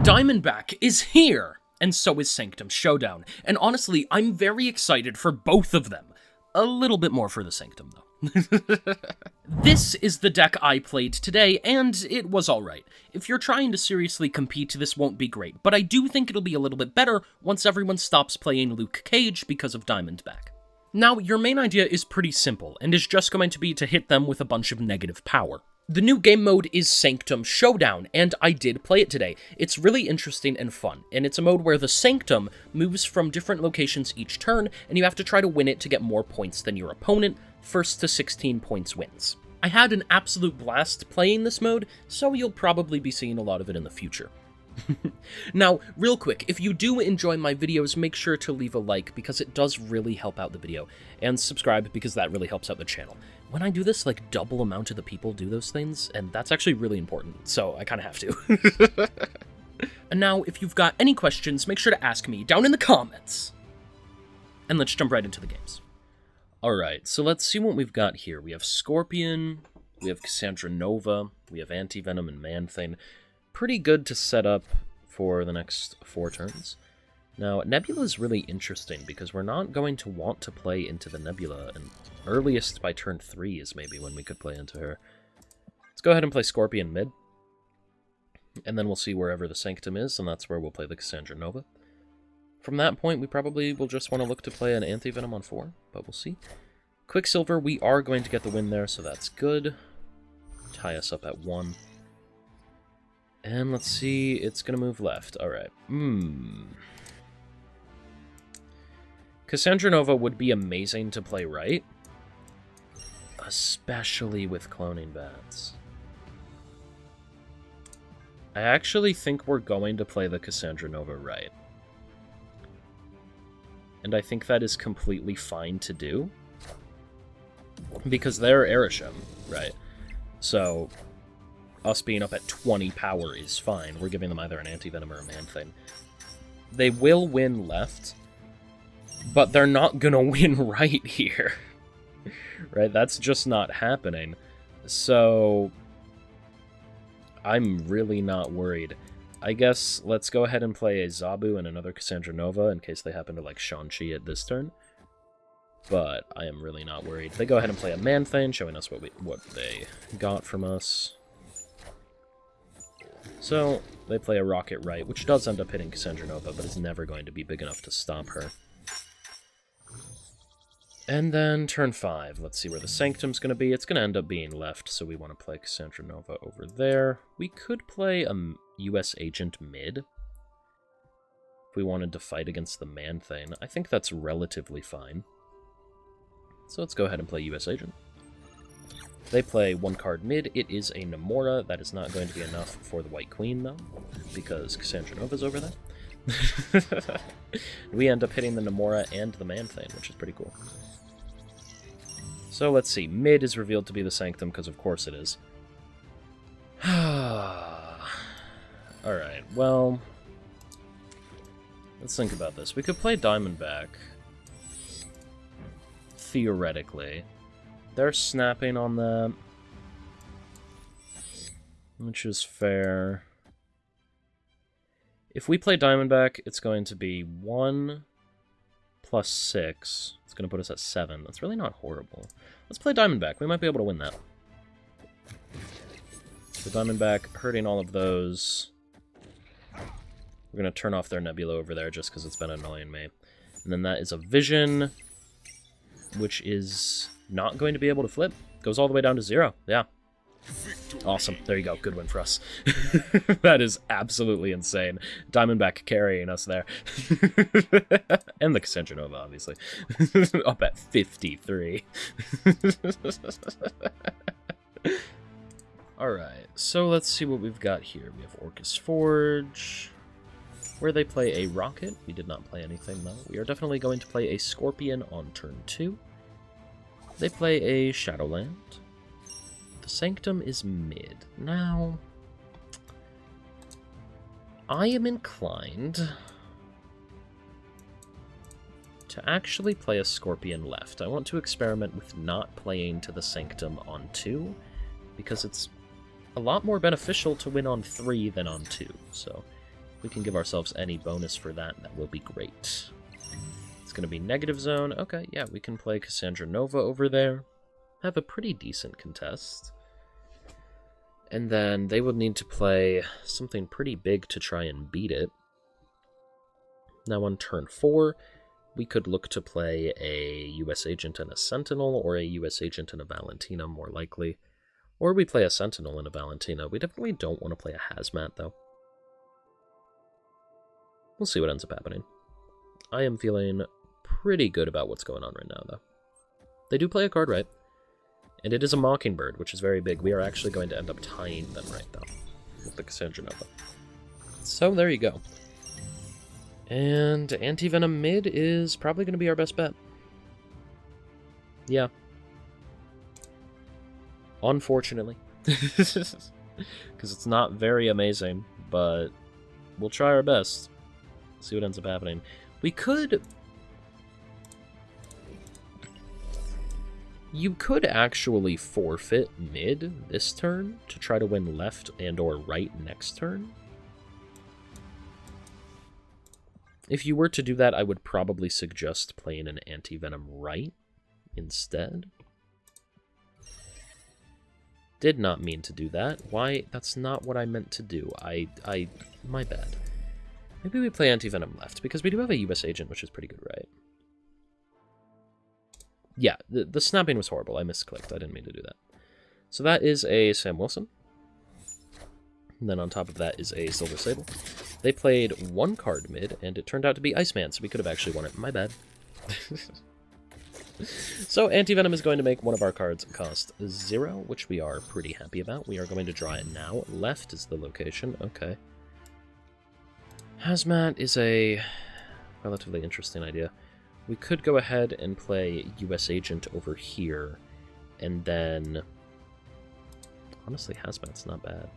Diamondback is here! And so is Sanctum Showdown. And honestly, I'm very excited for both of them. A little bit more for the Sanctum, though. This is the deck I played today, and it was alright. If you're trying to seriously compete, this won't be great, but I do think it'll be a little bit better once everyone stops playing Luke Cage because of Diamondback. Now, your main idea is pretty simple, and is just going to be to hit them with a bunch of negative power. The new game mode is Sanctum Showdown, and I did play it today. It's really interesting and fun, and it's a mode where the Sanctum moves from different locations each turn, and you have to try to win it to get more points than your opponent. First to 16 points wins. I had an absolute blast playing this mode, so you'll probably be seeing a lot of it in the future. Now, real quick, if you do enjoy my videos, make sure to leave a like, because it does really help out the video, and subscribe, because that really helps out the channel. When I do this, like, double amount of the people do those things, and that's actually really important, so I kind of have to. And now, if you've got any questions, make sure to ask me down in the comments. And let's jump right into the games. Alright, so let's see what we've got here. We have Scorpion, we have Cassandra Nova, we have Anti-Venom and Man-Thing. Pretty good to set up for the next 4 turns. Now, Nebula is really interesting, because we're not going to want to play into the Nebula, and earliest by turn 3 is maybe when we could play into her. Let's go ahead and play Scorpion mid, and then we'll see wherever the Sanctum is, and that's where we'll play the Cassandra Nova. From that point, we probably will just want to look to play an Anti-Venom on 4, but we'll see. Quicksilver, we are going to get the win there, so that's good. Tie us up at 1. And let's see, it's going to move left. Alright. Cassandra Nova would be amazing to play right, especially with cloning bats. I actually think we're going to play the Cassandra Nova right. And I think that is completely fine to do, because they're Arishem, right? So, us being up at 20 power is fine. We're giving them either an Anti-Venom or a Man-Thing. They will win left, but they're not gonna win right here. Right? That's just not happening. So, I'm really not worried. I guess let's go ahead and play a Zabu and another Cassandra Nova in case they happen to like Shang-Chi at this turn. But I am really not worried. They go ahead and play a Man-Thing, showing us what they got from us. So, they play a Rocket right, which does end up hitting Cassandra Nova, but is never going to be big enough to stop her. And then turn 5, let's see where the Sanctum's going to be. It's going to end up being left, so we want to play Cassandra Nova over there. We could play a US Agent mid, if we wanted to fight against the Man-Thing. I think that's relatively fine. So let's go ahead and play US Agent. They play 1 card mid. It is a Namora. That is not going to be enough for the White Queen, though, because Cassandra Nova's over there. We end up hitting the Namora and the Man-Thing, which is pretty cool. So let's see. Mid is revealed to be the Sanctum, because of course it is. Alright, well, let's think about this. We could play Diamondback, theoretically. They're snapping on that, which is fair. If we play Diamondback, it's going to be 1 plus 6. It's going to put us at 7. That's really not horrible. Let's play Diamondback. We might be able to win that. So Diamondback hurting all of those. We're going to turn off their Nebula over there just because it's been annoying me. And then that is a Vision, which is not going to be able to flip. Goes all the way down to 0. Yeah. Awesome. There you go. Good win for us. That is absolutely insane. Diamondback carrying us there. And the Cassandra Nova, obviously. Up at 53. Alright, so let's see what we've got here. We have Orcus Forge, where they play a Rocket. We did not play anything, though. We are definitely going to play a Scorpion on turn 2. They play a Shadowland. The Sanctum is mid. Now, I am inclined to actually play a Scorpion left. I want to experiment with not playing to the Sanctum on 2, because it's a lot more beneficial to win on 3 than on 2. So we can give ourselves any bonus for that, that will be great. It's going to be negative zone. Okay, yeah, we can play Cassandra Nova over there. Have a pretty decent contest. And then they would need to play something pretty big to try and beat it. Now on turn 4, we could look to play a US Agent and a Sentinel, or a US Agent and a Valentina, more likely. Or we play a Sentinel and a Valentina. We definitely don't want to play a Hazmat, though. We'll see what ends up happening. I am feeling pretty good about what's going on right now, though. They do play a card right. And it is a Mockingbird, which is very big. We are actually going to end up tying them right, though, with the Cassandra Nova. So there you go. And Anti-Venom mid is probably going to be our best bet. Yeah. Unfortunately. Because it's not very amazing, but we'll try our best. See what ends up happening. We could... You could actually forfeit mid this turn to try to win left and or right next turn. If you were to do that, I would probably suggest playing an Anti-Venom right instead. Did not mean to do that. Why? That's not what I meant to do. My bad. Maybe we play Anti-Venom left, because we do have a US Agent, which is pretty good, right? Yeah, the snapping was horrible. I misclicked. I didn't mean to do that. So that is a Sam Wilson. And then on top of that is a Silver Sable. They played one card mid, and it turned out to be Iceman, so we could have actually won it. My bad. So Anti-Venom is going to make one of our cards cost 0, which we are pretty happy about. We are going to draw it now. Left is the location. Okay. Hazmat is a relatively interesting idea. We could go ahead and play US Agent over here, and then... Honestly, Hazmat's not bad.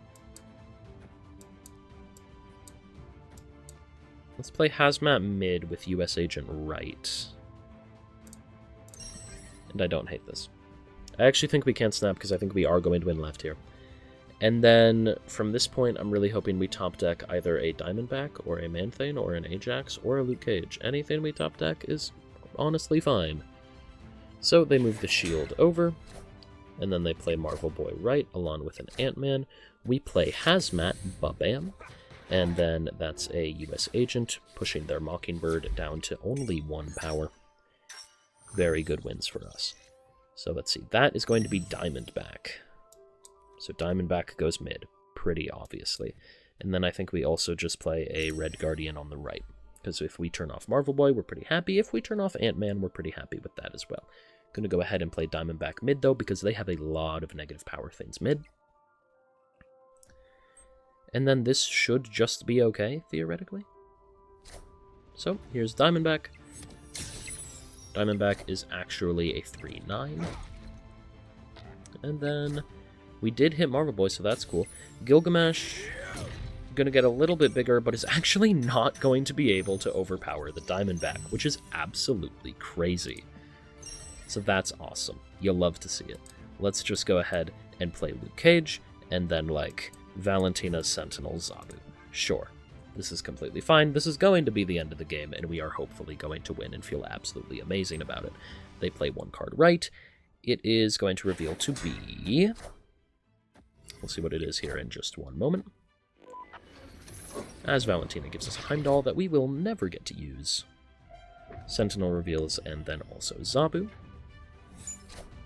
Let's play Hazmat mid with US Agent right. And I don't hate this. I actually think we can snap, because I think we are going to win left here. And then, from this point, I'm really hoping we top deck either a Diamondback, or a Man-Thane, or an Ajax, or a Luke Cage. Anything we top deck is honestly fine. So they move the shield over, and then they play Marvel Boy right, along with an Ant-Man. We play Hazmat, ba-bam, and then that's a US Agent, pushing their Mockingbird down to only 1 power. Very good wins for us. So let's see, that is going to be Diamondback. So Diamondback goes mid, pretty obviously. And then I think we also just play a Red Guardian on the right. Because if we turn off Marvel Boy, we're pretty happy. If we turn off Ant-Man, we're pretty happy with that as well. Going to go ahead and play Diamondback mid, though, because they have a lot of negative power things mid. And then this should just be okay, theoretically. So, here's Diamondback. Diamondback is actually a 3/9. And then we did hit Marvel Boy, so that's cool. Gilgamesh, going to get a little bit bigger, but is actually not going to be able to overpower the Diamondback, which is absolutely crazy. So that's awesome. You'll love to see it. Let's just go ahead and play Luke Cage, and then, like, Valentina, Sentinel, Zabu. Sure. This is completely fine. This is going to be the end of the game, and we are hopefully going to win and feel absolutely amazing about it. They play one card right. It is going to reveal to be... We'll see what it is here in just one moment. As Valentina gives us a Heimdall that we will never get to use. Sentinel reveals, and then also Zabu.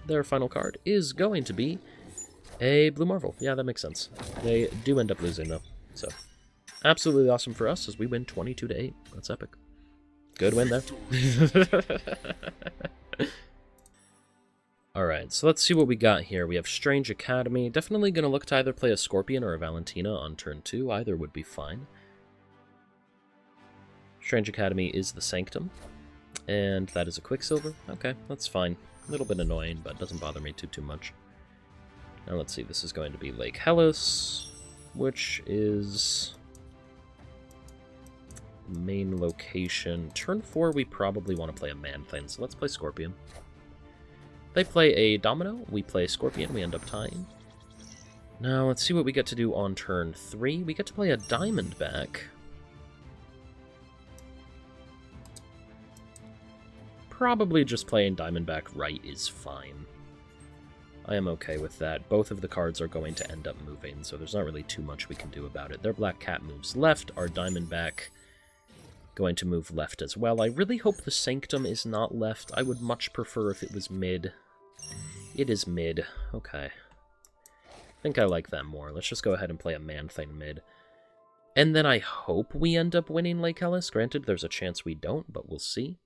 Their final card is going to be a Blue Marvel. Yeah, that makes sense. They do end up losing, though. So, absolutely awesome for us as we win 22-8. That's epic. Good win there. Alright, so let's see what we got here. We have Strange Academy. Definitely going to look to either play a Scorpion or a Valentina on turn 2. Either would be fine. Strange Academy is the Sanctum. And that is a Quicksilver. Okay, that's fine. A little bit annoying, but doesn't bother me too much. Now let's see, this is going to be Lake Hellas, which is main location. Turn 4, we probably want to play a Man-Thane, so let's play Scorpion. They play a Domino, we play Scorpion, we end up tying. Now let's see what we get to do on turn 3. We get to play a Diamondback. probably just playing Diamondback right is fine. I am okay with that. Both of the cards are going to end up moving, so there's not really too much we can do about it. Their Black Cat moves left, our Diamondback going to move left as well. I really hope the Sanctum is not left. I would much prefer if it was mid. It is mid. Okay. I think I like that more. Let's just go ahead and play a Man-Thing mid. And then I hope we end up winning Lake Hellas. Granted, there's a chance we don't, but we'll see.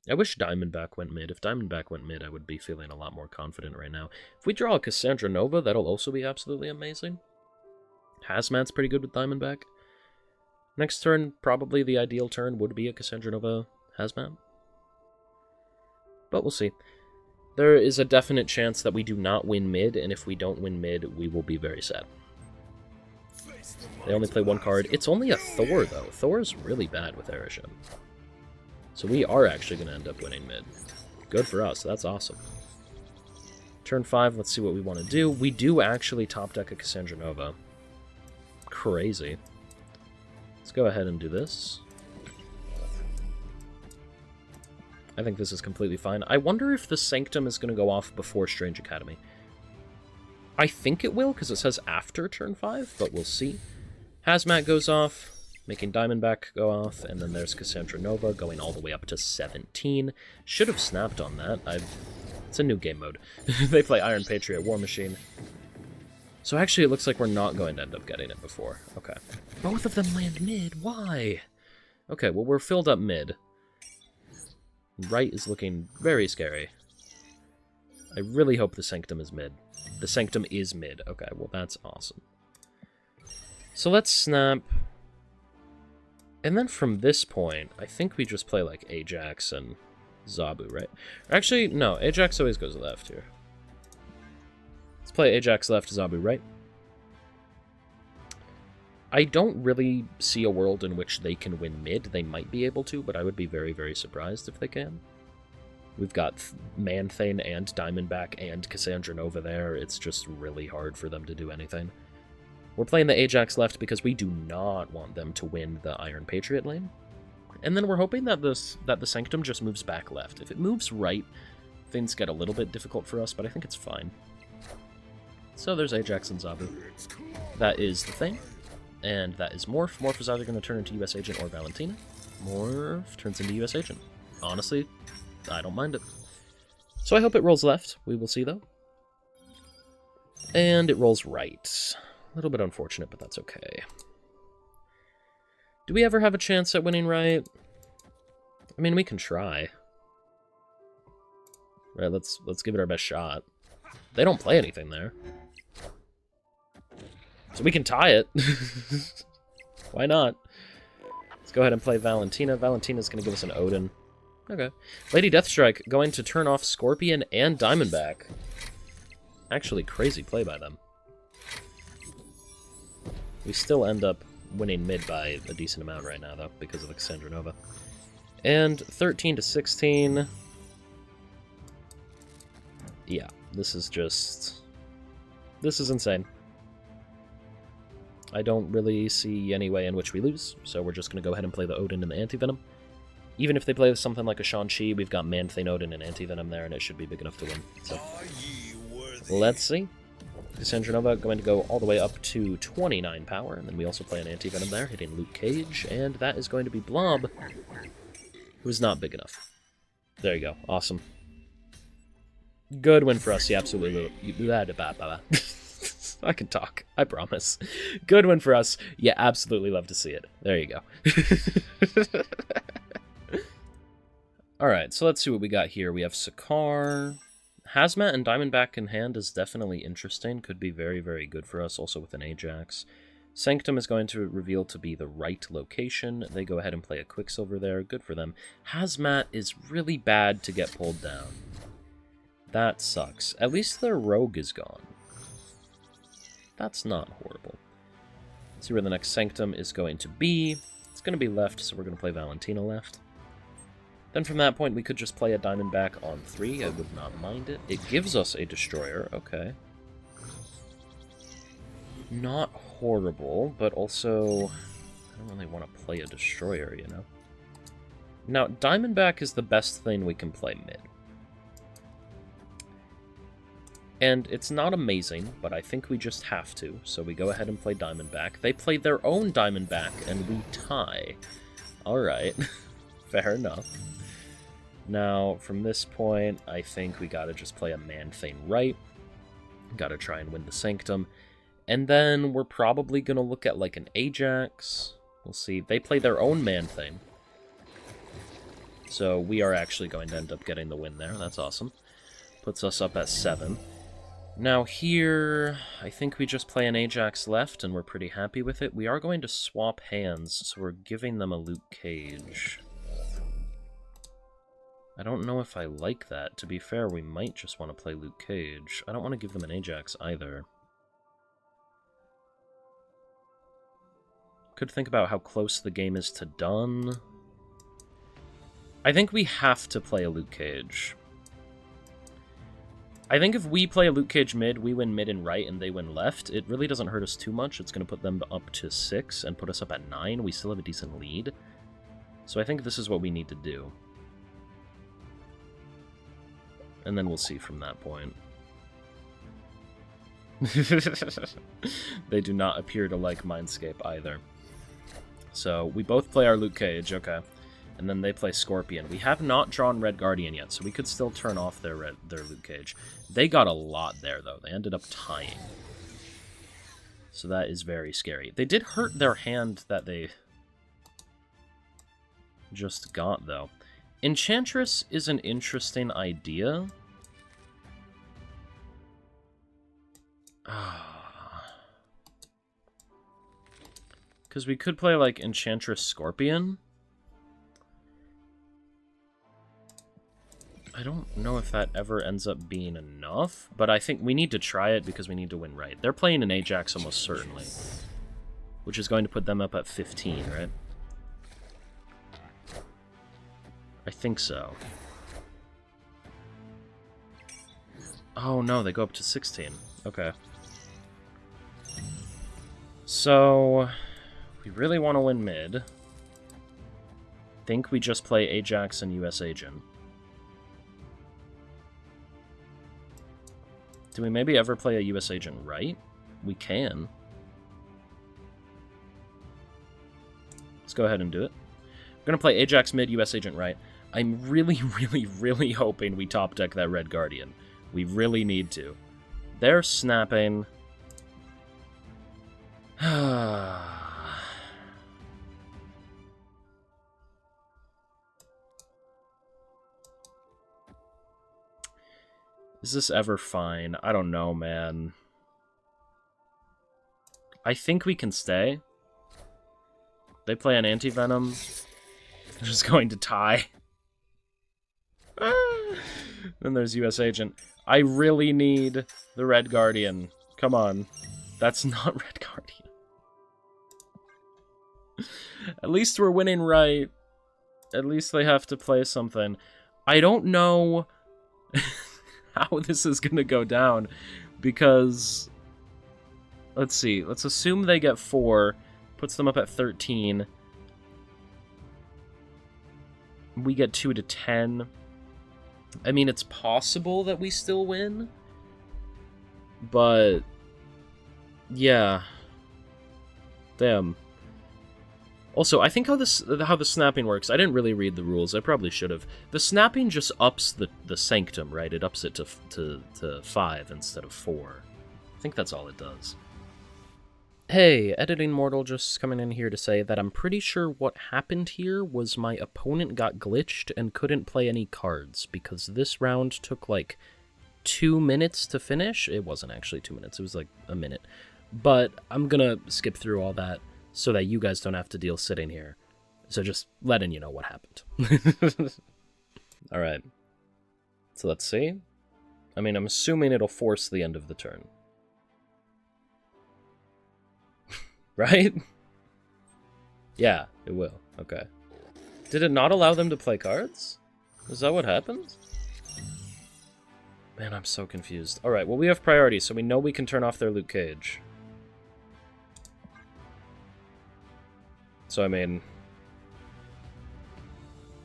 I wish Diamondback went mid. If Diamondback went mid, I would be feeling a lot more confident right now. If we draw a Cassandra Nova, that'll also be absolutely amazing. Hazmat's pretty good with Diamondback. Next turn, probably the ideal turn would be a Cassandra Nova Hazmat. But we'll see. There is a definite chance that we do not win mid, and if we don't win mid, we will be very sad. They only play one card. It's only a Thor, though. Thor's really bad with Arishem. So we are actually going to end up winning mid. Good for us. That's awesome. Turn 5, let's see what we want to do. We do actually top deck a Cassandra Nova. Crazy. Let's go ahead and do this. I think this is completely fine. I wonder if the Sanctum is going to go off before Strange Academy. I think it will, because it says after turn 5, but we'll see. Hazmat goes off, making Diamondback go off, and then there's Cassandra Nova going all the way up to 17. Should have snapped on that. It's a new game mode. They play Iron Patriot War Machine. So actually it looks like we're not going to end up getting it before. Okay. Both of them land mid. Why? Okay, well we're filled up mid. Right is looking very scary. I really hope the Sanctum is mid. The Sanctum is mid. Okay, well that's awesome. So let's snap. And then from this point, I think we just play like Ajax and Zabu, right? Actually, no, Ajax always goes left here. Let's play Ajax left, Zabu right. I don't really see a world in which they can win mid. They might be able to, but I would be very, very surprised if they can. We've got Man-Thane and Diamondback and Cassandra Nova there. It's just really hard for them to do anything. We're playing the Ajax left because we do not want them to win the Iron Patriot lane. And then we're hoping that the Sanctum just moves back left. If it moves right, things get a little bit difficult for us, but I think it's fine. So there's Ajax and Zabu. That is the thing. And that is Morph. Morph is either going to turn into US Agent or Valentina. Morph turns into US Agent. Honestly, I don't mind it. So I hope it rolls left. We will see, though. And it rolls right. A little bit unfortunate, but that's okay. Do we ever have a chance at winning right? I mean, we can try. Right, let's give it our best shot. They don't play anything there. So we can tie it. Why not? Let's go ahead and play Valentina. Valentina's going to give us an Odin. Okay. Lady Deathstrike going to turn off Scorpion and Diamondback. Actually, crazy play by them. We still end up winning mid by a decent amount right now, though, because of the Cassandra Nova. And 13 to 16. Yeah, this is just... This is insane. I don't really see any way in which we lose, so we're just going to go ahead and play the Odin and the Anti-Venom. Even if they play something like a Shang-Chi, we've got Man-Thane Odin and Anti-Venom there, and it should be big enough to win. So, let's see. Cassandra Nova going to go all the way up to 29 power, and then we also play an Anti-Venom there, hitting Luke Cage, and that is going to be Blob, who's not big enough. There you go. Awesome. Good win for us. Yeah, absolutely. I can talk. I promise. Good win for us. Yeah, absolutely love to see it. There you go. Alright, so let's see what we got here. We have Sakaar. Hazmat and Diamondback in hand is definitely interesting. Could be very, very good for us, also with an Ajax. Sanctum is going to reveal to be the right location. They go ahead and play a Quicksilver there. Good for them. Hazmat is really bad to get pulled down. That sucks. At least their Rogue is gone. That's not horrible. Let's see where the next Sanctum is going to be. It's going to be left, so we're going to play Valentina left. Then from that point, we could just play a Diamondback on 3. I would not mind it. It gives us a Destroyer. Okay. Not horrible, but also... I don't really want to play a Destroyer, you know? Now, Diamondback is the best thing we can play mid. And it's not amazing, but I think we just have to, so we go ahead and play Diamondback. They play their own Diamondback, and we tie. Alright, fair enough. Now, from this point, I think we gotta just play a Man-Thane right. Gotta try and win the Sanctum. And then we're probably gonna look at, like, an Ajax. We'll see. They play their own Man-Thane. So we are actually going to end up getting the win there. That's awesome. Puts us up at 7. Now here, I think we just play an Ajax left, and we're pretty happy with it. We are going to swap hands, so we're giving them a Luke Cage. I don't know if I like that. To be fair, we might just want to play Luke Cage. I don't want to give them an Ajax either. Could think about how close the game is to done. I think we have to play a Luke Cage. I think if we play a Luke Cage mid, we win mid and right, and they win left, it really doesn't hurt us too much. It's going to put them up to 6 and put us up at 9. We still have a decent lead. So I think this is what we need to do. And then we'll see from that point. They do not appear to like Mindscape either. So we both play our Luke Cage, okay. And then they play Scorpion. We have not drawn Red Guardian yet, so we could still turn off their Luke Cage. They got a lot there, though. They ended up tying. So that is very scary. They did hurt their hand that they just got, though. Enchantress is an interesting idea. Because we could play, like, Enchantress Scorpion. I don't know if that ever ends up being enough, but I think we need to try it because we need to win right. They're playing an Ajax almost certainly, which is going to put them up at 15, right? I think so. Oh no, they go up to 16. Okay. So, we really want to win mid. Think we just play Ajax and US Agent. Do we maybe ever play a US Agent right? We can. Let's go ahead and do it. We're going to play Ajax mid, US Agent right. I'm really, really, really hoping we top deck that Red Guardian. We really need to. They're snapping. Is this ever fine? I don't know, man. I think we can stay. They play an Anti-Venom. They're just going to tie. Then there's US Agent. I really need the Red Guardian. Come on. That's not Red Guardian. At least we're winning right. At least they have to play something. I don't know how this is going to go down, because, let's see, let's assume they get 4, puts them up at 13. We get 2 to 10. I mean, it's possible that we still win, but, yeah. Damn. Also, I think how the snapping works, I didn't really read the rules, I probably should have. The snapping just ups the Sanctum, right? It ups it to 5 instead of 4. I think that's all it does. Hey, Editing Mortal just coming in here to say that I'm pretty sure what happened here was my opponent got glitched and couldn't play any cards, because this round took like 2 minutes to finish. It wasn't actually 2 minutes, it was like a minute. But I'm gonna skip through all that so that you guys don't have to deal sitting here. So just letting you know what happened. Alright. So let's see. I mean, I'm assuming it'll force the end of the turn. Right? Yeah, it will. Okay. Did it not allow them to play cards? Is that what happened? Man, I'm so confused. Alright, well we have priority, so we know we can turn off their Luke Cage. So, I mean,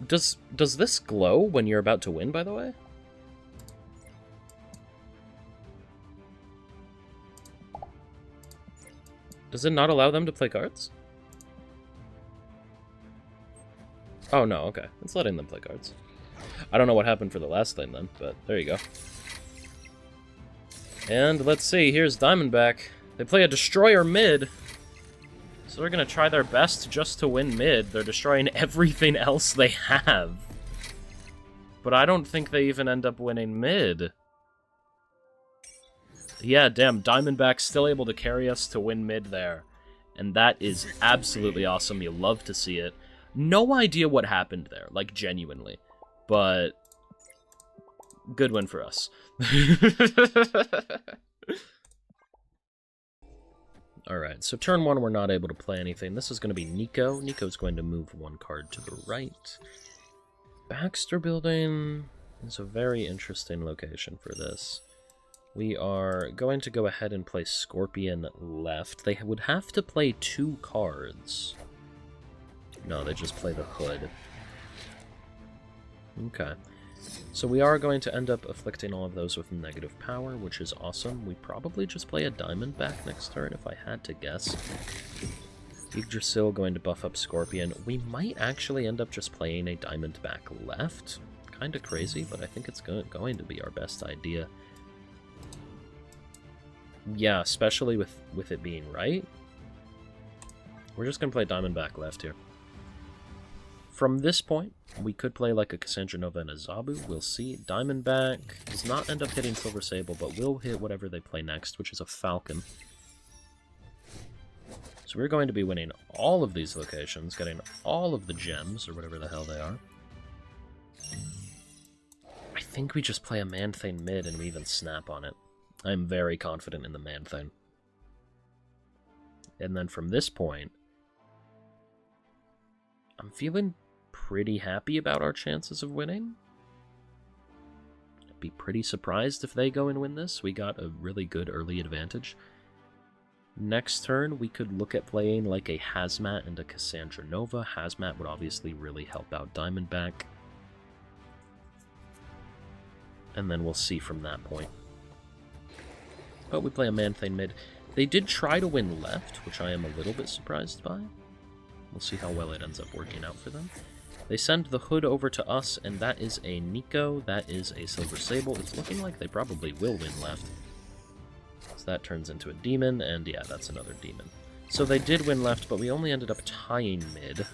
Does this glow when you're about to win, by the way? Does it not allow them to play cards? Oh, no, okay. It's letting them play cards. I don't know what happened for the last thing then, but there you go. And let's see, here's Diamondback. They play a Destroyer mid. So they're going to try their best just to win mid. They're destroying everything else they have. But I don't think they even end up winning mid. Yeah, damn, Diamondback's still able to carry us to win mid there. And that is absolutely awesome. You love to see it. No idea what happened there, like, genuinely. But good win for us. Alright, so turn 1 we're not able to play anything. This is going to be Nico. Nico's going to move 1 card to the right. Baxter Building is a very interesting location for this. We are going to go ahead and play Scorpion left. They would have to play 2 cards. No, they just play the Hood. Okay. So we are going to end up afflicting all of those with negative power, which is awesome. We probably just play a Diamondback next turn, if I had to guess. Yggdrasil going to buff up Scorpion. We might actually end up just playing a Diamondback left. Kinda crazy, but I think it's going to be our best idea. Yeah, especially with it being right. We're just going to play Diamondback left here. From this point, we could play like a Cassandra Nova and a Zabu. We'll see. Diamondback does not end up hitting Silver Sable, but will hit whatever they play next, which is a Falcon. So we're going to be winning all of these locations, getting all of the gems, or whatever the hell they are. I think we just play a Man-Thing mid and we even snap on it. I'm very confident in the Man-Thing. And then from this point, I'm feeling pretty happy about our chances of winning. I'd be pretty surprised if they go and win this. We got a really good early advantage. Next turn, we could look at playing like a Hazmat and a Cassandra Nova. Hazmat would obviously really help out Diamondback. And then we'll see from that point. But we play a Man-Thing mid. They did try to win left, which I am a little bit surprised by. We'll see how well it ends up working out for them. They send the Hood over to us, and that is a Nico. That is a Silver Sable. It's looking like they probably will win left. So that turns into a Demon, and yeah, that's another Demon. So they did win left, but we only ended up tying mid.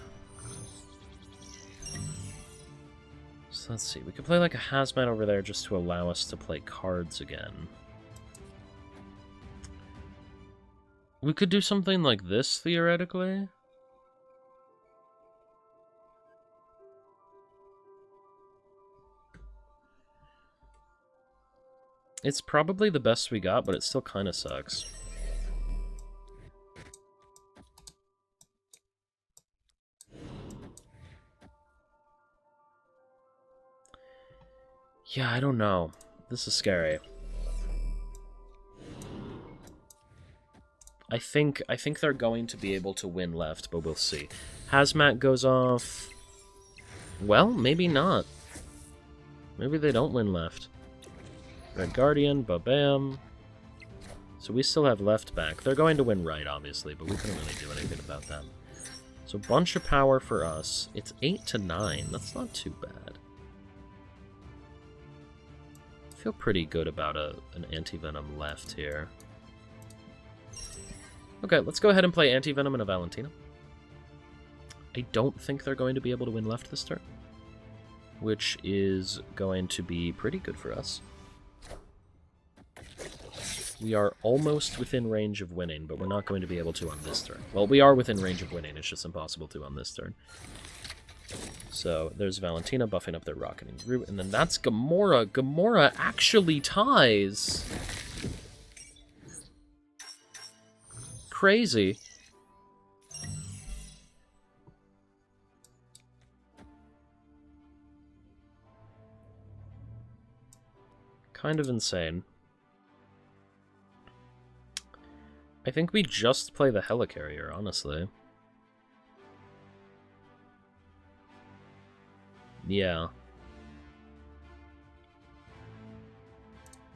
So let's see. We could play like a Hazmat over there just to allow us to play cards again. We could do something like this, theoretically. It's probably the best we got, but it still kind of sucks. Yeah, I don't know. This is scary. I think they're going to be able to win left, but we'll see. Hazmat goes off. Well, maybe not. Maybe they don't win left. Red Guardian, ba-bam. So we still have left back. They're going to win right, obviously, but we couldn't really do anything about that. So bunch of power for us. It's 8-9. That's not too bad. I feel pretty good about an Anti-Venom left here. Okay, let's go ahead and play Anti-Venom and a Valentina. I don't think they're going to be able to win left this turn, which is going to be pretty good for us. We are almost within range of winning, but we're not going to be able to on this turn. Well, we are within range of winning, it's just impossible to on this turn. So, there's Valentina buffing up their Rocketing Root, and then that's Gamora. Gamora actually ties! Crazy. Kind of insane. I think we just play the Helicarrier, honestly. Yeah.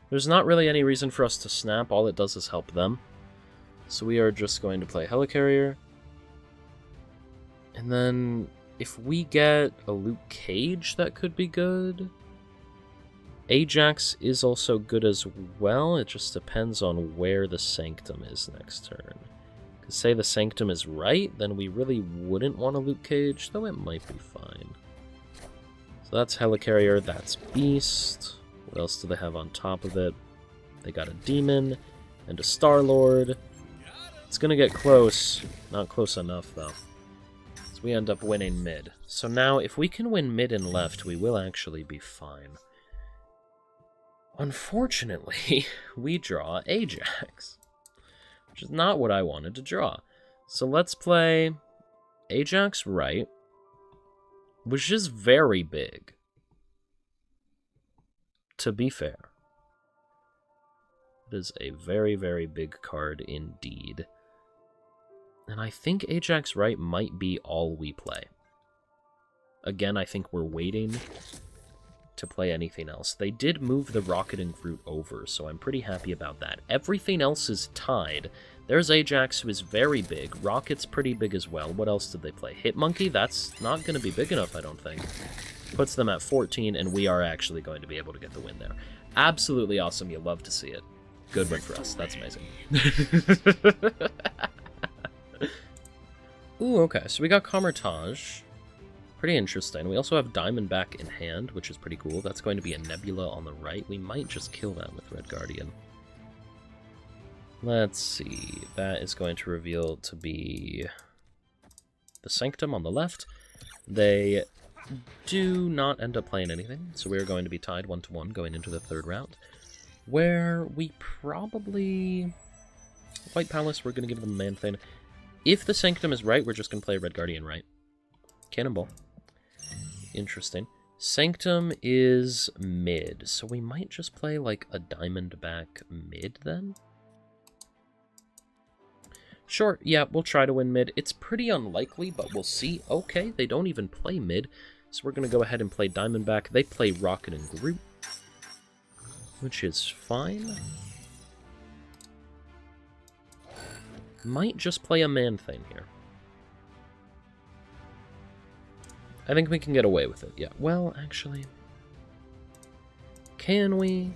There's not really any reason for us to snap. All it does is help them. So we are just going to play Helicarrier. And then if we get a Luke Cage, that could be good. Ajax is also good as well. It just depends on where the Sanctum is next turn. Because say the Sanctum is right, then we really wouldn't want a Luke Cage, though it might be fine. So that's Helicarrier, that's Beast. What else do they have on top of it? They got a Demon and a Star-Lord. It's gonna get close. Not close enough, though. So we end up winning mid. So now, if we can win mid and left, we will actually be fine. Unfortunately, we draw Ajax, which is not what I wanted to draw. So let's play Ajax right, which is very big, to be fair. It is a very, very big card indeed. And I think Ajax right might be all we play. Again, I think we're waiting to play anything else. They did move the Rocket and Groot over, so I'm pretty happy about that. Everything else is tied. There's Ajax, who is very big. Rocket's pretty big as well. What else did they play? Hitmonkey? That's not going to be big enough, I don't think. Puts them at 14, and we are actually going to be able to get the win there. Absolutely awesome. You love to see it. Good win for us. That's amazing. Ooh, okay. So we got Camertage. Pretty interesting. We also have Diamondback in hand, which is pretty cool. That's going to be a Nebula on the right. We might just kill that with Red Guardian. Let's see. That is going to reveal to be the Sanctum on the left. They do not end up playing anything, so we are going to be tied 1-1 going into the third round, where we probably... White Palace, we're going to give them Man-Thing. If the Sanctum is right, we're just going to play Red Guardian right. Cannonball. Interesting. Sanctum is mid, so we might just play like a Diamondback mid then? Sure, yeah, we'll try to win mid. It's pretty unlikely, but we'll see. Okay, they don't even play mid, so we're going to go ahead and play Diamondback. They play Rocket and Groot, which is fine. Might just play a Man-Thing here. I think we can get away with it, yeah. Well, actually... Can we?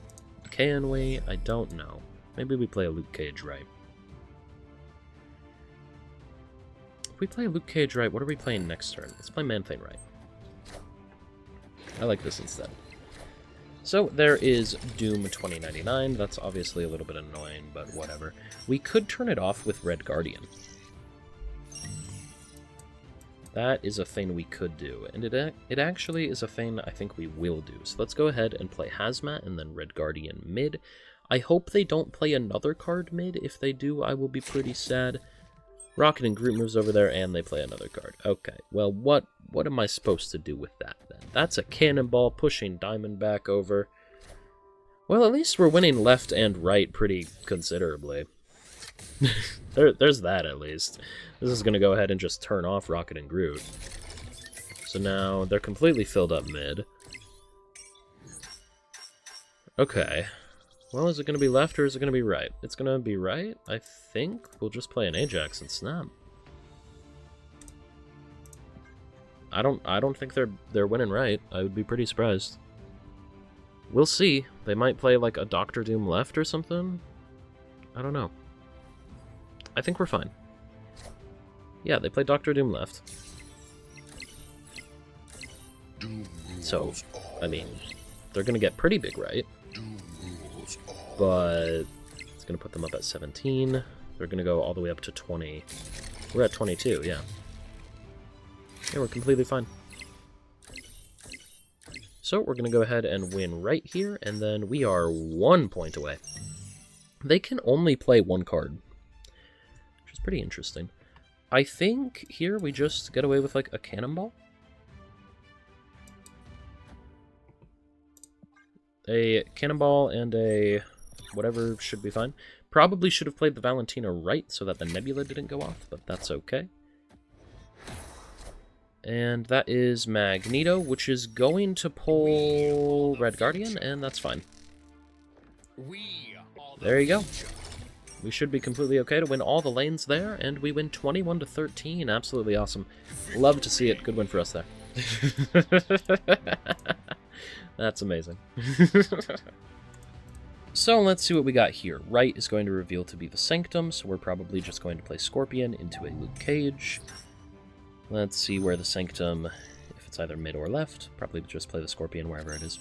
Can we? I don't know. Maybe we play a Luke Cage right. If we play Luke Cage right, what are we playing next turn? Let's play Man-Thing right. I like this instead. So, there is Doom 2099. That's obviously a little bit annoying, but whatever. We could turn it off with Red Guardian. That is a thing we could do, and it actually is a thing I think we will do. So let's go ahead and play Hazmat and then Red Guardian mid. I hope they don't play another card mid. If they do, I will be pretty sad. Rocket and Groot moves over there, and they play another card. Okay, well, what am I supposed to do with that, then? That's a Cannonball pushing Diamondback over. Well, at least we're winning left and right pretty considerably. There's that, at least. This is going to go ahead and just turn off Rocket and Groot. So now they're completely filled up mid. Okay. Well, is it going to be left or is it going to be right? It's going to be right, I think. We'll just play an Ajax and snap. I don't think they're winning right. I would be pretty surprised. We'll see. They might play like a Doctor Doom left or something. I don't know. I think we're fine. Yeah, they play Doctor Doom left. So, I mean, they're going to get pretty big, right? But it's going to put them up at 17. They're going to go all the way up to 20. We're at 22, yeah. Yeah, we're completely fine. So we're going to go ahead and win right here, and then we are 1 point away. They can only play one card, which is pretty interesting. I think here we just get away with like a Cannonball. A Cannonball and a whatever should be fine. Probably should have played the Valentina right so that the Nebula didn't go off, but that's okay. And that is Magneto, which is going to pull Red Guardian, and that's fine. There you go. We should be completely okay to win all the lanes there, and we win 21-13. Absolutely awesome. Love to see it. Good win for us there. That's amazing. So let's see what we got here. Right is going to reveal to be the Sanctum, so we're probably just going to play Scorpion into a Luke Cage. Let's see where the Sanctum, if it's either mid or left, probably just play the Scorpion wherever it is.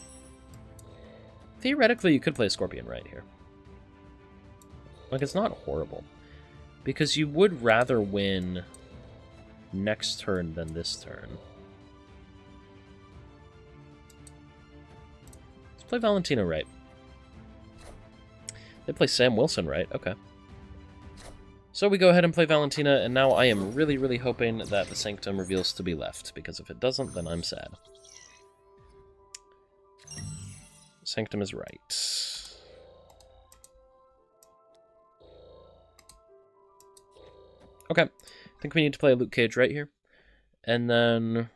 Theoretically, you could play Scorpion right here. Like, it's not horrible. Because you would rather win next turn than this turn. Let's play Valentina right. They play Sam Wilson right, okay. So we go ahead and play Valentina, and now I am really, really hoping that the Sanctum reveals to be left, because if it doesn't, then I'm sad. Sanctum is right. Okay, I think we need to play a Luke Cage right here. And then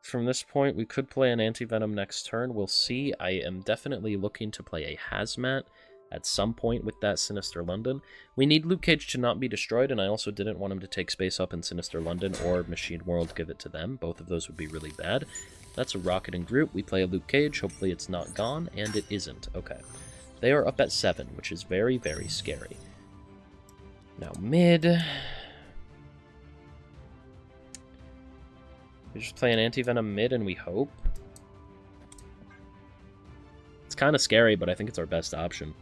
from this point, we could play an Anti-Venom next turn. We'll see. I am definitely looking to play a Hazmat at some point with that Sinister London. We need Luke Cage to not be destroyed, and I also didn't want him to take space up in Sinister London or Machine World give it to them. Both of those would be really bad. That's a Rocket and Groot. We play a Luke Cage. Hopefully it's not gone, and it isn't. Okay. They are up at 7, which is very, very scary. Now mid. We just play an Anti-Venom mid and we hope. It's kind of scary, but I think it's our best option.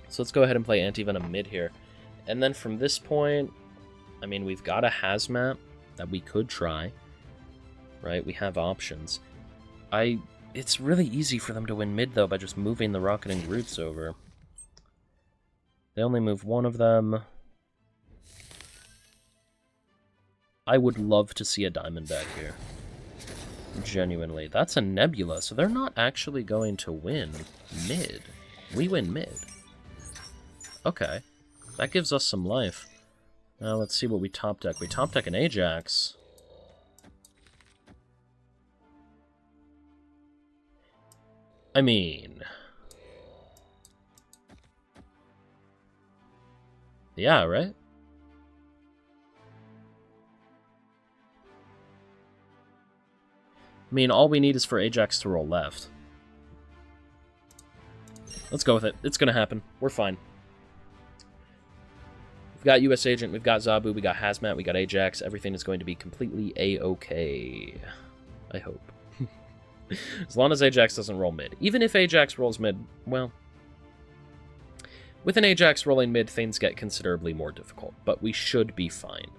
So let's go ahead and play Anti-Venom mid here. And then from this point, I mean, we've got a Hazmat that we could try. Right? We have options. It's really easy for them to win mid, though, by just moving the Rocket and Groots over. They only move one of them. I would love to see a Diamondback here. Genuinely. That's a Nebula, so they're not actually going to win mid. We win mid. Okay. That gives us some life. Now let's see what we top deck. We top deck an Ajax. I mean... yeah, right? I mean, all we need is for Ajax to roll left. Let's go with it. It's gonna happen. We're fine. We've got US Agent, we've got Zabu, we got Hazmat, we got Ajax. Everything is going to be completely A-okay. I hope. As long as Ajax doesn't roll mid. Even if Ajax rolls mid, well... with an Ajax rolling mid, things get considerably more difficult. But we should be fine.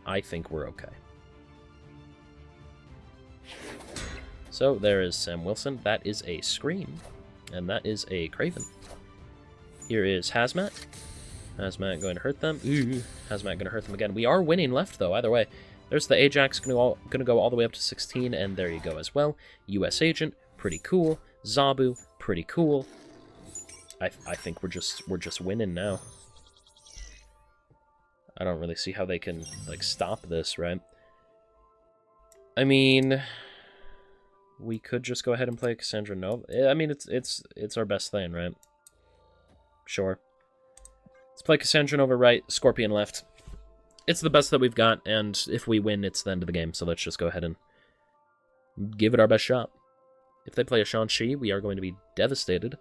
I think we're okay. So there is Sam Wilson. That is a Scream. And that is a Craven. Here is Hazmat. Hazmat going to hurt them. Ooh, Hazmat going to hurt them again. We are winning left, though, either way. There's the Ajax going to go all the way up to 16, and there you go as well. US Agent, pretty cool. Zabu, pretty cool. I think we're just winning now. I don't really see how they can, like, stop this, right? I mean... we could just go ahead and play Cassandra Nova. I mean, it's our best thing, right? Sure. Let's play Cassandra Nova right, Scorpion left. It's the best that we've got, and if we win, it's the end of the game, so let's just go ahead and give it our best shot. If they play a Shang-Chi, we are going to be devastated.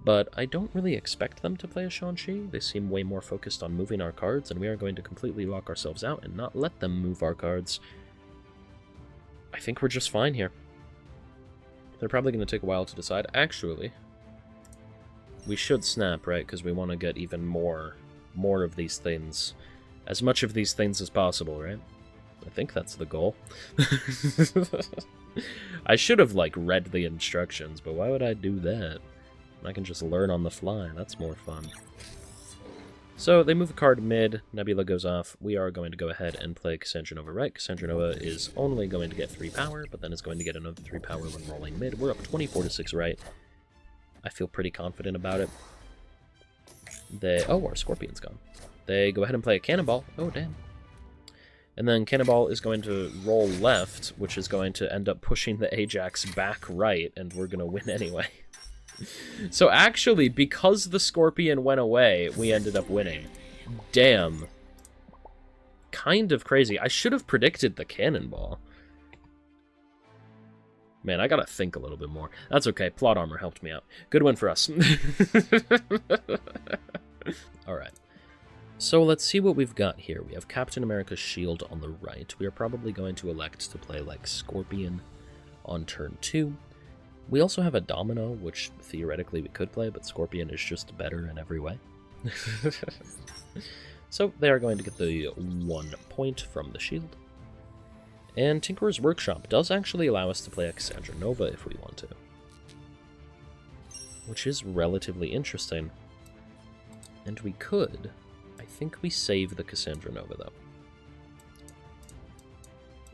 But I don't really expect them to play a Shang-Chi. They seem way more focused on moving our cards, and we are going to completely lock ourselves out and not let them move our cards. I think we're just fine here. They're probably going to take a while to decide. Actually, we should snap, right? Because we want to get even more of these things. As much of these things as possible, right? I think that's the goal. I should have, like, read the instructions, but why would I do that? I can just learn on the fly. That's more fun. So they move a card mid, Nebula goes off. We are going to go ahead and play Cassandra Nova right. Cassandra Nova is only going to get 3 power, but then is going to get another 3 power when rolling mid. We're up 24-6 right. I feel pretty confident about it. Oh, our Scorpion's gone. They go ahead and play a Cannonball. Oh, damn. And then Cannonball is going to roll left, which is going to end up pushing the Ajax back right, and we're going to win anyway. So actually, because the Scorpion went away, we ended up winning. Damn. Kind of crazy. I should have predicted the Cannonball. Man, I gotta think a little bit more. That's okay. Plot armor helped me out. Good win for us. Alright. So let's see what we've got here. We have Captain America's shield on the right. We are probably going to elect to play like Scorpion on turn 2. We also have a Domino, which theoretically we could play, but Scorpion is just better in every way. So they are going to get the 1 point from the shield. And Tinkerer's Workshop does actually allow us to play a Cassandra Nova if we want to, which is relatively interesting. And we could... I think we save the Cassandra Nova, though.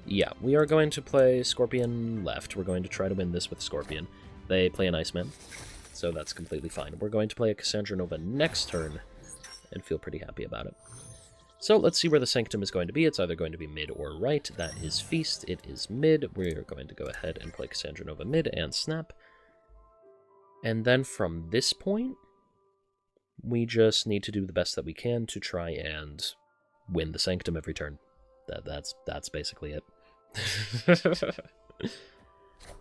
Yeah, we are going to play Scorpion left. We're going to try to win this with Scorpion. They play an Iceman, so that's completely fine. We're going to play a Cassandra Nova next turn and feel pretty happy about it. So let's see where the Sanctum is going to be. It's either going to be mid or right. That is Feast. It is mid. We are going to go ahead and play Cassandra Nova mid and snap. And then from this point, we just need to do the best that we can to try and win the Sanctum every turn. That's basically it.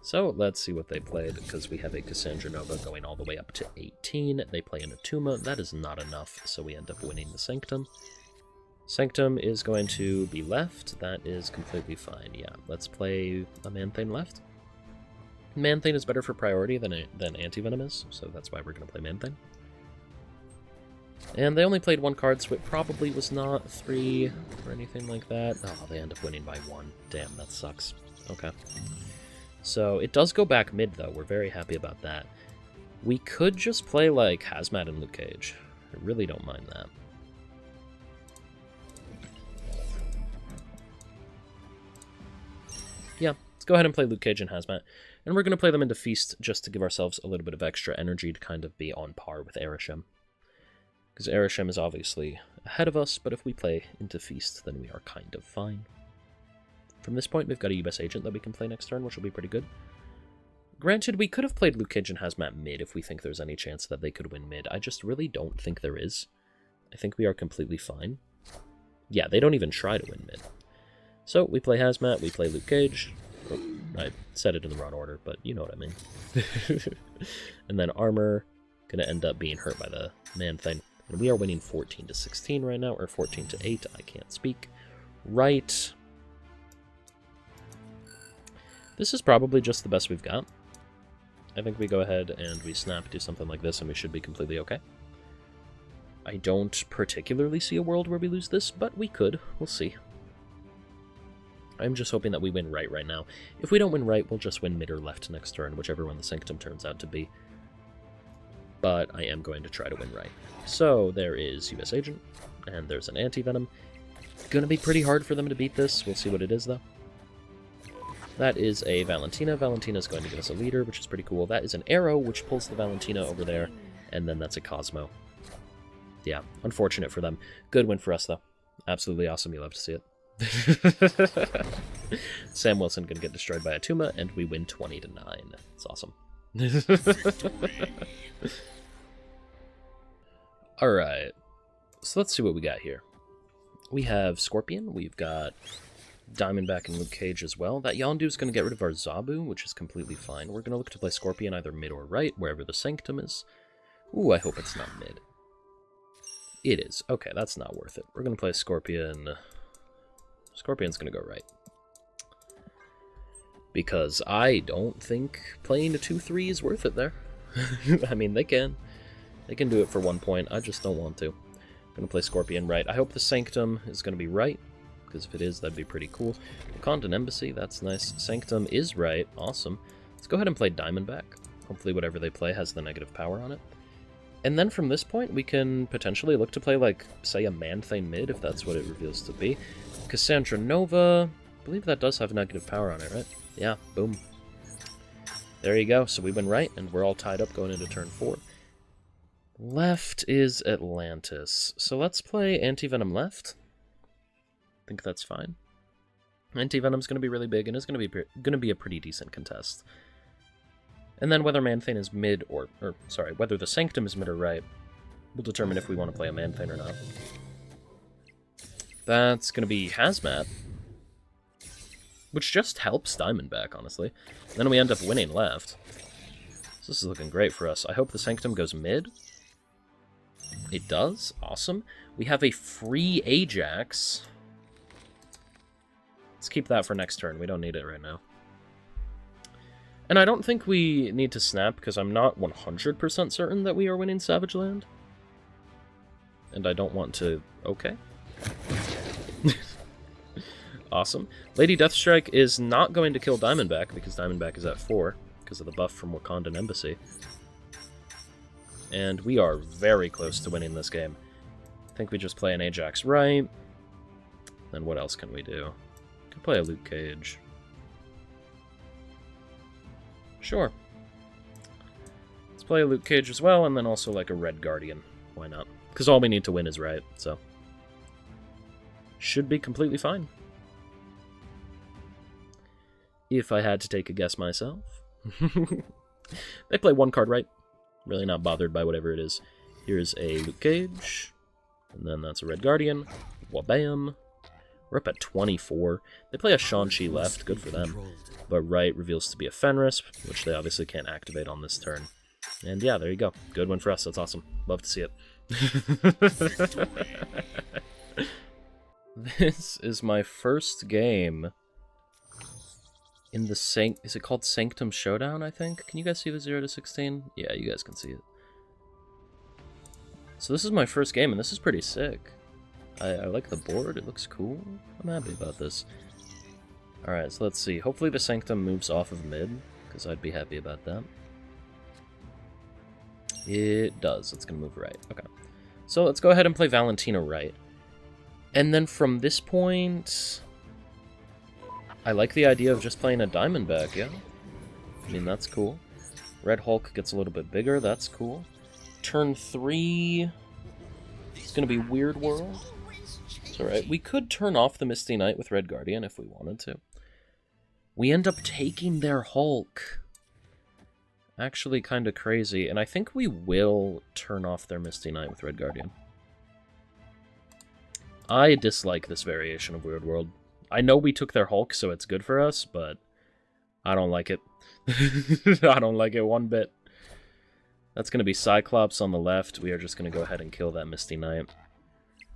So let's see what they played, because we have a Cassandra Nova going all the way up to 18. They play an Atuma. That is not enough, so we end up winning the Sanctum. Sanctum is going to be left. That is completely fine. Yeah, let's play a Man-Thane left. Man-Thane is better for priority than Anti-Venom is, so that's why we're going to play Man-Thane. And they only played 1 card, so it probably was not 3 or anything like that. Oh, they end up winning by 1. Damn, that sucks. Okay. So it does go back mid, though. We're very happy about that. We could just play, like, Hazmat and Luke Cage. I really don't mind that. Yeah, let's go ahead and play Luke Cage and Hazmat. And we're going to play them into Feast just to give ourselves a little bit of extra energy to kind of be on par with Arishem. Because Arishem is obviously ahead of us, but if we play into Feast, then we are kind of fine. From this point, we've got a US Agent that we can play next turn, which will be pretty good. Granted, we could have played Luke Cage and Hazmat mid if we think there's any chance that they could win mid. I just really don't think there is. I think we are completely fine. Yeah, they don't even try to win mid. So, we play Hazmat, we play Luke Cage. Oh, I said it in the wrong order, but you know what I mean. And then Armor, gonna end up being hurt by the Man-Thane. And we are winning 14-16 right now, or 14-8, I can't speak. Right. This is probably just the best we've got. I think we go ahead and we snap, do something like this, and we should be completely okay. I don't particularly see a world where we lose this, but we could. We'll see. I'm just hoping that we win right now. If we don't win right, we'll just win mid or left next turn, whichever one the Sanctum turns out to be. But I am going to try to win right. So there is US Agent, and there's an Anti-Venom. Gonna be pretty hard for them to beat this. We'll see what it is, though. That is a Valentina. Valentina's going to give us a leader, which is pretty cool. That is an Arrow, which pulls the Valentina over there, and then that's a Cosmo. Yeah, unfortunate for them. Good win for us, though. Absolutely awesome. You love to see it. Sam Wilson gonna get destroyed by a Tuma, and we win 20-9. It's awesome. Alright, so let's see what we got here. We have Scorpion, we've got Diamondback and Luke Cage as well. That Yondu's going to get rid of our Zabu, which is completely fine. We're going to look to play Scorpion either mid or right, wherever the Sanctum is. Ooh, I hope it's not mid. It is. Okay, that's not worth it. We're going to play Scorpion. Scorpion's going to go right. Because I don't think playing a 2-3 is worth it there. I mean, they can. They can do it for 1 point. I just don't want to. I'm going to play Scorpion right. I hope the Sanctum is going to be right, because if it is, that'd be pretty cool. Wakanda Embassy, that's nice. Sanctum is right. Awesome. Let's go ahead and play Diamondback. Hopefully whatever they play has the negative power on it. And then from this point, we can potentially look to play, like, say, a Man-Thane mid, if that's what it reveals to be. Cassandra Nova, I believe that does have negative power on it, right? Yeah, boom. There you go. So we win right, and we're all tied up going into turn 4. Left is Atlantis. So let's play Anti-Venom left. I think that's fine. Anti-Venom's going to be really big, and is going to be a pretty decent contest. And then whether Man-Thane is mid or sorry, whether the Sanctum is mid or right will determine if we want to play a Man-Thane or not. That's going to be Hazmat, which just helps Diamondback, honestly. And then we end up winning left. So this is looking great for us. I hope the Sanctum goes mid. It does. Awesome. We have a free Ajax. Let's keep that for next turn. We don't need it right now. And I don't think we need to snap, because I'm not 100% certain that we are winning Savage Land. And I don't want to... Okay. Awesome. Lady Deathstrike is not going to kill Diamondback, because Diamondback is at 4, because of the buff from Wakandan Embassy. And we are very close to winning this game. I think we just play an Ajax right. Then what else can we do? We can play a Luke Cage. Sure. Let's play a Luke Cage as well, and then also like a Red Guardian. Why not? Because all we need to win is right, so... should be completely fine. If I had to take a guess myself. They play one card right. Really not bothered by whatever it is. Here's a Luke Cage. And then that's a Red Guardian. Wabam. We're up at 24. They play a Shang-Chi left. Good for them. But right reveals to be a Fenris, which they obviously can't activate on this turn. And yeah, there you go. Good win for us. That's awesome. Love to see it. This is my first game in the is it called Sanctum Showdown, I think? Can you guys see the 0 to 16? Yeah, you guys can see it. So this is my first game, and this is pretty sick. I like the board. It looks cool. I'm happy about this. Alright, so let's see. Hopefully the Sanctum moves off of mid, because I'd be happy about that. It does. It's going to move right. Okay. So let's go ahead and play Valentina right. And then from this point... I like the idea of just playing a Diamondback, yeah. I mean, that's cool. Red Hulk gets a little bit bigger. That's cool. Turn 3... It's going to be Weird World. It's alright. We could turn off the Misty Knight with Red Guardian if we wanted to. We end up taking their Hulk. Actually kind of crazy. And I think we will turn off their Misty Knight with Red Guardian. I dislike this variation of Weird World. I know we took their Hulk, so it's good for us, but I don't like it. I don't like it one bit. That's going to be Cyclops on the left. We are just going to go ahead and kill that Misty Knight.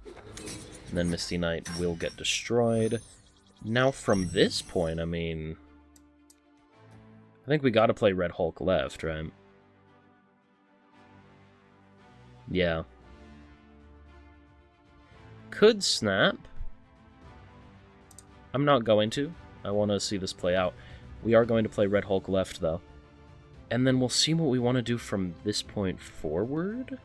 And then Misty Knight will get destroyed. Now from this point, I mean... I think we got to play Red Hulk left, right? Yeah. Could snap. I'm not going to. I want to see this play out. We are going to play Red Hulk left, though. And then we'll see what we want to do from this point forward.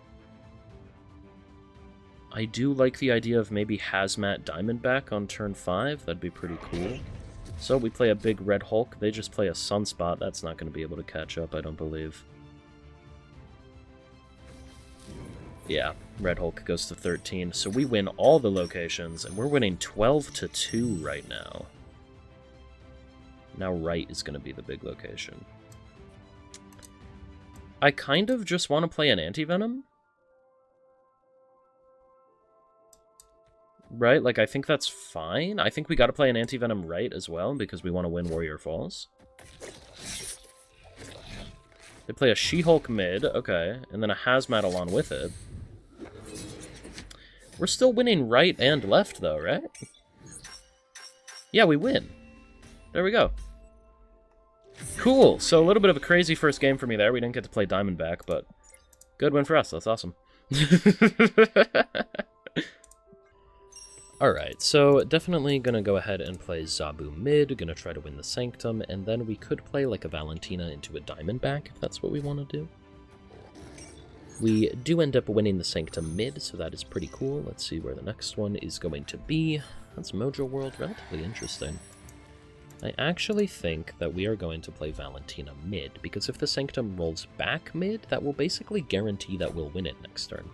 I do like the idea of maybe Hazmat Diamondback on turn 5. That'd be pretty cool. So we play a big Red Hulk. They just play a Sunspot. That's not going to be able to catch up, I don't believe. Yeah, Red Hulk goes to 13. So we win all the locations, and we're winning 12 to 2 right now. Now right is going to be the big location. I kind of just want to play an Anti-Venom. Right? Like, I think that's fine. I think we got to play an Anti-Venom right as well, because we want to win Warrior Falls. They play a She-Hulk mid, okay, and then a Hazmat along with it. We're still winning right and left, though, right? Yeah, we win. There we go. Cool. So a little bit of a crazy first game for me there. We didn't get to play Diamondback, but good win for us. That's awesome. Alright, so definitely gonna go ahead and play Zabu mid, gonna try to win the Sanctum, and then we could play like a Valentina into a Diamondback, if that's what we want to do. We do end up winning the Sanctum mid, so that is pretty cool. Let's see where the next one is going to be. That's Mojo World, relatively interesting. I actually think that we are going to play Valentina mid, because if the Sanctum rolls back mid, that will basically guarantee that we'll win it next turn.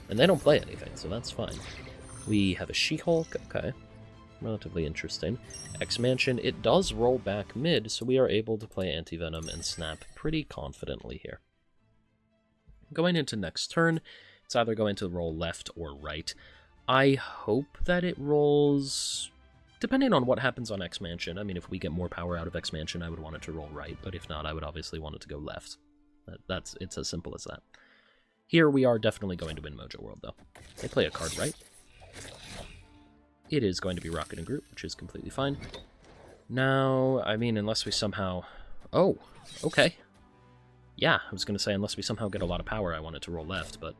And they don't play anything, so that's fine. We have a She-Hulk, okay. Relatively interesting. X-Mansion, it does roll back mid, so we are able to play Anti-Venom and Snap pretty confidently here. Going into next turn, it's either going to roll left or right. I hope that it rolls... Depending on what happens on X-Mansion, I mean, if we get more power out of X-Mansion, I would want it to roll right, but if not, I would obviously want it to go left. It's as simple as that. Here, we are definitely going to win Mojo World, though. They play a card right. It is going to be Rocket and Groot, which is completely fine. Now, I mean, unless we somehow... Oh, okay. Yeah, I was going to say, unless we somehow get a lot of power, I want it to roll left, but...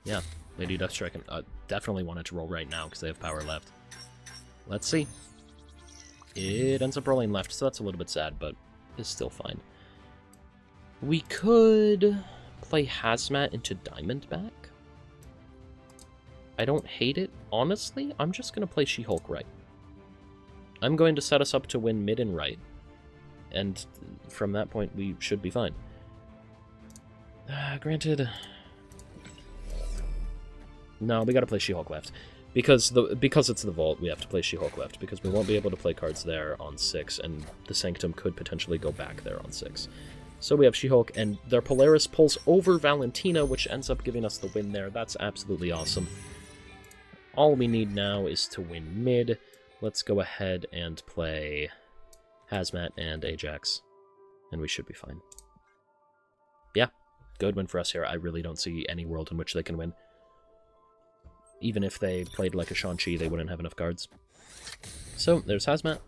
Yeah, Lady Deathstrike definitely want it to roll right now, because they have power left. Let's see. It ends up rolling left, so that's a little bit sad, but it's still fine. We could play Hazmat into Diamondback. I don't hate it. Honestly, I'm just going to play She-Hulk right. I'm going to set us up to win mid and right. And from that point, we should be fine. Granted... No, we got to play She-Hulk left. Because it's the Vault, we have to play She-Hulk left, because we won't be able to play cards there on 6, and the Sanctum could potentially go back there on 6. So we have She-Hulk, and their Polaris pulls over Valentina, which ends up giving us the win there. That's absolutely awesome. All we need now is to win mid. Let's go ahead and play Hazmat and Ajax, and we should be fine. Yeah, good win for us here. I really don't see any world in which they can win. Even if they played like a Shang-Chi, they wouldn't have enough cards. So, there's Hazmat,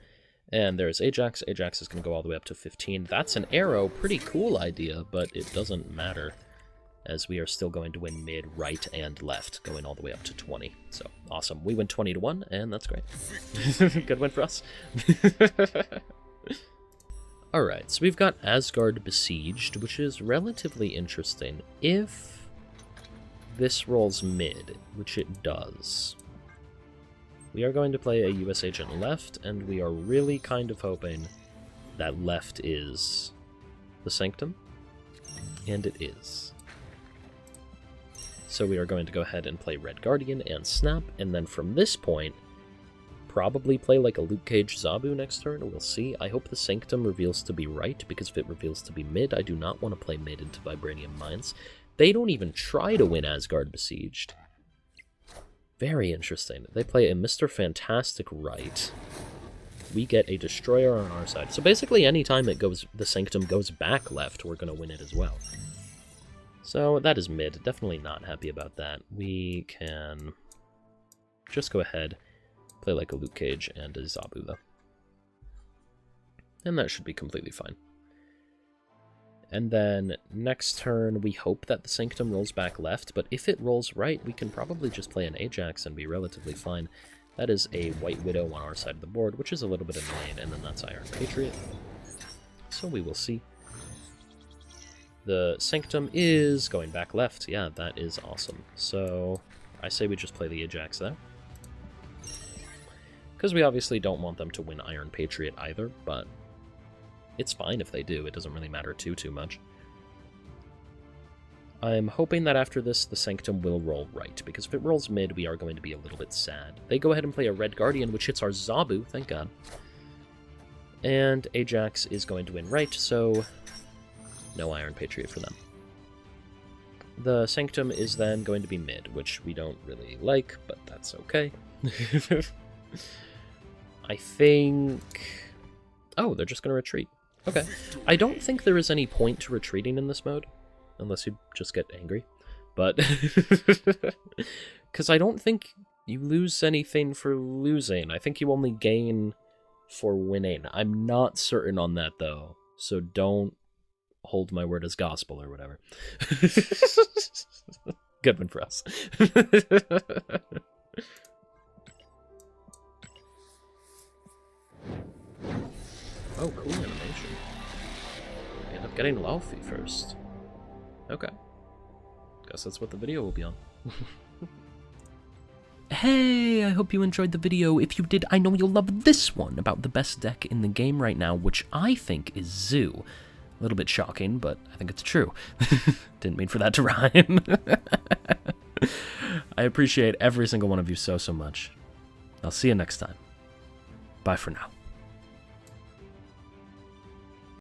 and there's Ajax. Ajax is going to go all the way up to 15. That's an arrow. Pretty cool idea, but it doesn't matter, as we are still going to win mid, right, and left, going all the way up to 20. So, awesome. We win 20-1, and that's great. Good win for us. Alright, so we've got Asgard Besieged, which is relatively interesting. If this rolls mid, which it does, we are going to play a US Agent left, and we are really kind of hoping that left is the Sanctum, and it is. So we are going to go ahead and play Red Guardian and Snap, and then from this point, probably play like a Luke Cage Zabu next turn. We'll see. I hope the Sanctum reveals to be right, because if it reveals to be mid, I do not want to play mid into Vibranium Mines. They don't even try to win Asgard Besieged. Very interesting. They play a Mr. Fantastic right. We get a Destroyer on our side. So basically anytime the Sanctum goes back left, we're going to win it as well. So that is mid. Definitely not happy about that. We can just go ahead, play like a Luke Cage and a Zabu, though. And that should be completely fine. And then next turn, we hope that the Sanctum rolls back left, but if it rolls right, we can probably just play an Ajax and be relatively fine. That is a White Widow on our side of the board, which is a little bit annoying, and then that's Iron Patriot. So we will see. The Sanctum is going back left. Yeah, that is awesome. So I say we just play the Ajax there. Because we obviously don't want them to win Iron Patriot either, but it's fine if they do. It doesn't really matter too much. I'm hoping that after this, the Sanctum will roll right, because if it rolls mid, we are going to be a little bit sad. They go ahead and play a Red Guardian, which hits our Zabu, thank God. And Ajax is going to win right, so no Iron Patriot for them. The Sanctum is then going to be mid, which we don't really like, but that's okay. I think... Oh, they're just going to retreat. Okay. I don't think there is any point to retreating in this mode, unless you just get angry. But... Because I don't think you lose anything for losing. I think you only gain for winning. I'm not certain on that, though, so don't hold my word as gospel or whatever. Good one for us. Oh, cool animation. We end up getting Laufey first. Okay. Guess that's what the video will be on. Hey, I hope you enjoyed the video. If you did, I know you'll love this one about the best deck in the game right now, which I think is Zoo. A little bit shocking, but I think it's true. Didn't mean for that to rhyme. I appreciate every single one of you so much. I'll see you next time. Bye for now.